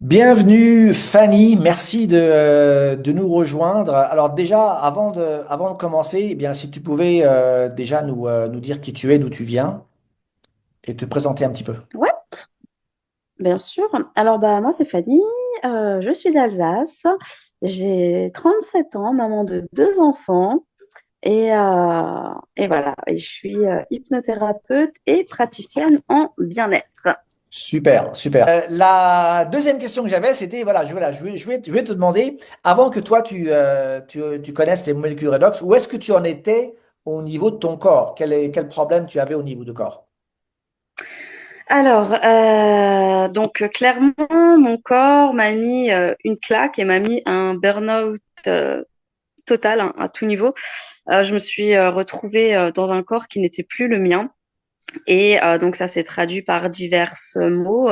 Bienvenue Fanny, merci de nous rejoindre. Alors déjà, avant de commencer, eh bien, si tu pouvais déjà nous dire qui tu es, d'où tu viens et te présenter un petit peu. Ouais, bien sûr. Alors, bah, moi, c'est Fanny. Je suis d'Alsace. J'ai 37 ans, maman de deux enfants. Et voilà. Et je suis hypnothérapeute et praticienne en bien-être. Super, super. La deuxième question que j'avais, c'était, je vais te demander, avant que toi tu connaisses les molécules redox, où est-ce que tu en étais au niveau de ton corps? Quel problème tu avais au niveau du corps? Alors, clairement, mon corps m'a mis une claque et m'a mis un burn-out total, hein, à tout niveau. Je me suis retrouvée dans un corps qui n'était plus le mien. Et donc ça s'est traduit par divers maux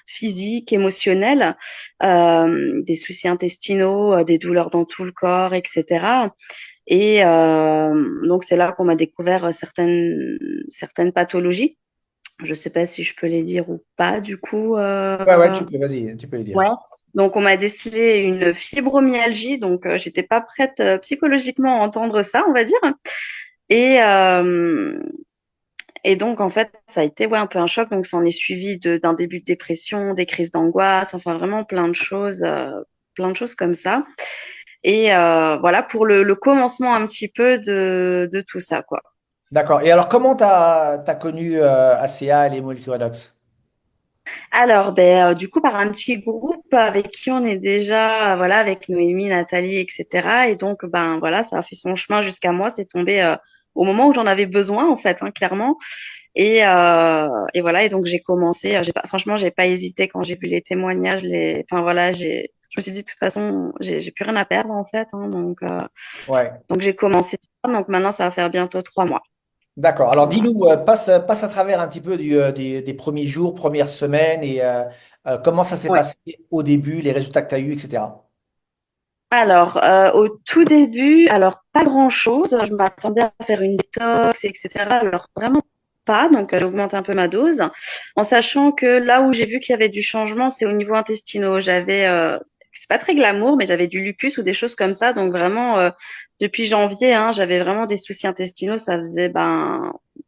physiques, émotionnels, des soucis intestinaux, des douleurs dans tout le corps, etc. Et donc c'est là qu'on m'a découvert certaines pathologies. Je ne sais pas si je peux les dire ou pas, du coup. Ouais, tu peux, vas-y, tu peux le dire. Ouais. Donc on m'a décelé une fibromyalgie, donc j'étais pas prête psychologiquement à entendre ça, on va dire. Et, et donc, en fait, ça a été un peu un choc. Donc, ça en est suivi d'un début de dépression, des crises d'angoisse, enfin vraiment plein de choses comme ça. Et voilà pour le commencement un petit peu de tout ça, quoi. D'accord. Et alors, comment tu as connu ACA et les molécules redox? Alors, ben, du coup, par un petit groupe avec qui on est déjà, voilà, avec Noémie, Nathalie, etc. Et donc, ben voilà, ça a fait son chemin jusqu'à moi. C'est tombé au moment où j'en avais besoin, en fait, hein, clairement. Et voilà, et donc j'ai commencé. Franchement, j'ai pas hésité quand j'ai vu les témoignages. Enfin voilà, je me suis dit de toute façon, j'ai plus rien à perdre en fait, hein, Ouais. donc j'ai commencé ça. Donc maintenant, ça va faire bientôt 3 mois. D'accord. Alors, Voilà. dis-nous, passe à travers un petit peu des premiers jours, premières semaines et comment ça s'est Ouais. passé au début, les résultats que tu as eus, etc. Alors, au tout début, alors pas grand-chose. Je m'attendais à faire une détox, etc. Alors vraiment pas. Donc, j'ai augmenté un peu ma dose, en sachant que là où j'ai vu qu'il y avait du changement, c'est au niveau intestinaux. C'est pas très glamour, mais j'avais du lupus ou des choses comme ça. Donc vraiment, depuis janvier, hein, j'avais vraiment des soucis intestinaux. Ça faisait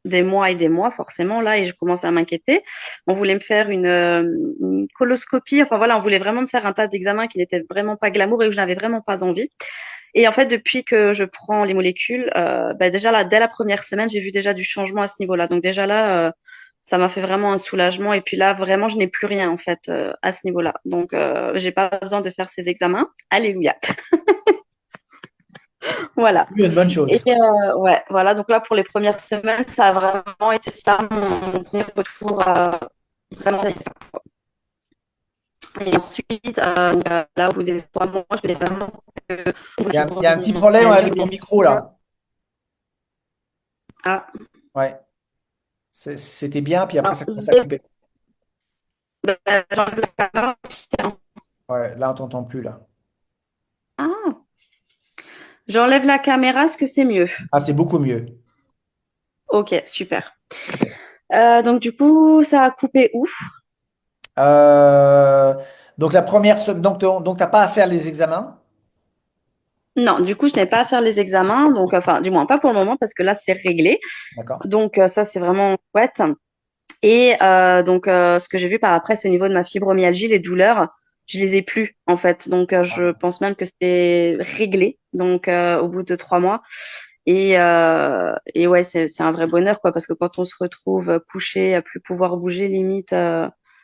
des mois et des mois, forcément, là, et je commençais à m'inquiéter. On voulait me faire une coloscopie. Enfin voilà, on voulait vraiment me faire un tas d'examens qui n'étaient vraiment pas glamour et où je n'avais vraiment pas envie. Et en fait, depuis que je prends les molécules, déjà là, dès la première semaine, j'ai vu déjà du changement à ce niveau-là. Donc déjà là, ça m'a fait vraiment un soulagement. Et puis là, vraiment, je n'ai plus rien en fait à ce niveau-là. Donc, j'ai pas besoin de faire ces examens. Alléluia. Voilà. Une bonne Et chose. ouais, voilà. Donc là, pour les premières semaines, ça a vraiment été ça mon premier retour. Vraiment. Et ensuite, là, au bout des 3 mois, je voulais vraiment que Il y a un petit problème elle avec ton micro là. Ah, Ouais. C'était bien, puis après alors, ça commence à couper. j'enlève la caméra. Ouais, là on t'entend plus là. Ah, j'enlève la caméra, est-ce que c'est mieux? Ah, c'est beaucoup mieux. Ok, super. Donc, du coup, ça a coupé où? Euh, donc la première semaine, donc t'as pas à faire les examens. Non, du coup, je n'ai pas à faire les examens, donc, enfin, du moins pas pour le moment, parce que là, c'est réglé. D'accord. Donc, ça, c'est vraiment chouette. Et donc, ce que j'ai vu par après, c'est au niveau de ma fibromyalgie, les douleurs, je les ai plus en fait. Donc, je pense même que c'est réglé. Donc, au bout de 3 mois. Et ouais, c'est un vrai bonheur quoi, parce que quand on se retrouve couché, à plus pouvoir bouger, limite,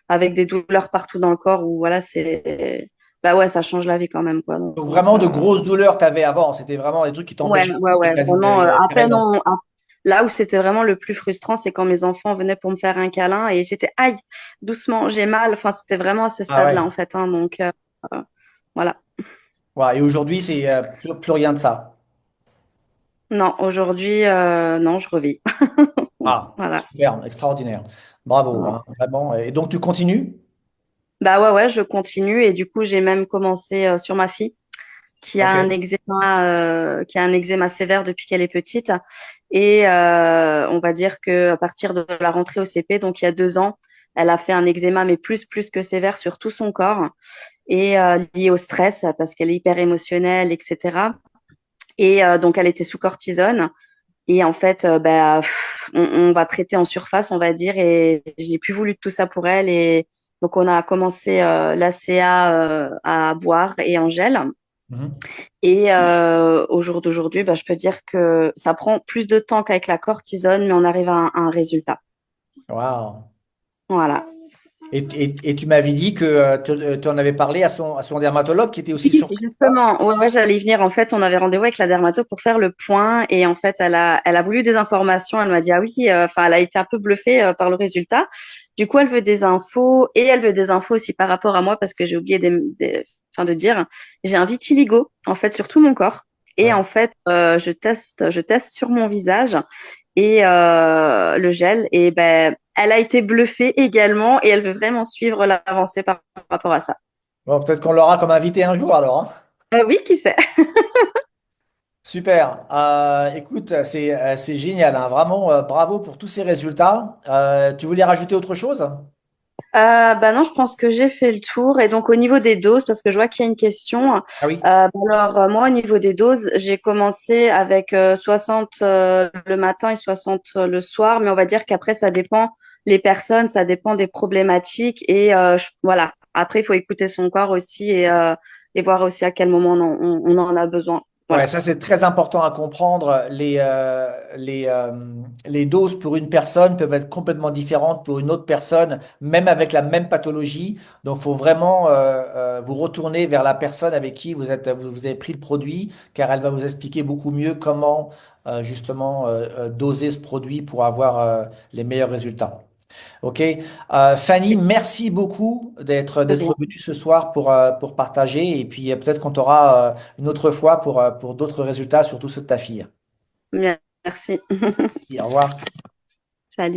avec des douleurs partout dans le corps, ou voilà, bah ouais, ça change la vie quand même quoi. Donc Donc, vraiment de grosses douleurs t'avais avant. C'était vraiment des trucs qui ouais, t'empêchaient ouais, ouais, vraiment, carrément. là où c'était vraiment le plus frustrant, c'est quand mes enfants venaient pour me faire un câlin et j'étais, aïe, doucement, j'ai mal. Enfin, c'était vraiment à ce Ah stade-là, ouais. en fait, hein, donc, voilà. Ouais, et aujourd'hui, c'est plus rien de ça. Non, aujourd'hui, non, je revis. Ah, Voilà. super, extraordinaire. Bravo, Ouais. hein, vraiment. Et donc tu continues? Bah ouais, ouais, je continue et du coup, j'ai même commencé sur ma fille Ok. qui a un eczéma sévère depuis qu'elle est petite. Et on va dire que à partir de la rentrée au CP, donc il y a 2 ans, Elle a fait un eczéma, mais plus que sévère sur tout son corps et lié au stress parce qu'elle est hyper émotionnelle, etc. Et donc, elle était sous cortisone. Et en fait, on va traiter en surface, on va dire, et j'ai plus voulu de tout ça pour elle. Et donc, on a commencé l'ACA à boire et en gel. Mhm. Et au jour d'aujourd'hui, je peux dire que ça prend plus de temps qu'avec la cortisone, mais on arrive à un résultat. Wow. Voilà. Et tu m'avais dit que tu en avais parlé à son dermatologue qui était aussi Oui, surpris. justement, ouais, j'allais y venir. En fait, on avait rendez-vous avec la dermato pour faire le point et en fait, elle a voulu des informations. Elle m'a dit, ah oui, enfin, elle a été un peu bluffée par le résultat. Du coup, elle veut des infos et elle veut des infos aussi par rapport à moi parce que j'ai oublié enfin, de dire, j'ai un vitiligo en fait sur tout mon corps et Ouais. en fait, je teste sur mon visage et le gel et ben, elle a été bluffée également et elle veut vraiment suivre l'avancée par rapport à ça. Bon, peut-être qu'on l'aura comme invité un jour alors, hein. Oui, qui sait? Super. Écoute, c'est génial, hein. Vraiment, bravo pour tous ces résultats. Tu voulais rajouter autre chose? Bah non, je pense que j'ai fait le tour. Et donc, au niveau des doses, parce que je vois qu'il y a une question. Ah oui. Moi, au niveau des doses, j'ai commencé avec 60 le matin et 60 le soir. Mais on va dire qu'après, ça dépend les personnes, ça dépend des problématiques. Et voilà. Après, il faut écouter son corps aussi et voir aussi à quel moment on en a besoin. Ouais, Voilà. ça c'est très important à comprendre. Les doses pour une personne peuvent être complètement différentes pour une autre personne, même avec la même pathologie. Donc, il faut vraiment vous retourner vers la personne avec qui vous avez pris le produit, car elle va vous expliquer beaucoup mieux comment justement doser ce produit pour avoir les meilleurs résultats. OK. Fanny, merci beaucoup De d'être rien. venue ce soir pour partager. Et puis peut-être qu'on t'aura une autre fois pour d'autres résultats, surtout ceux de ta fille. Merci. Merci, au revoir. Salut.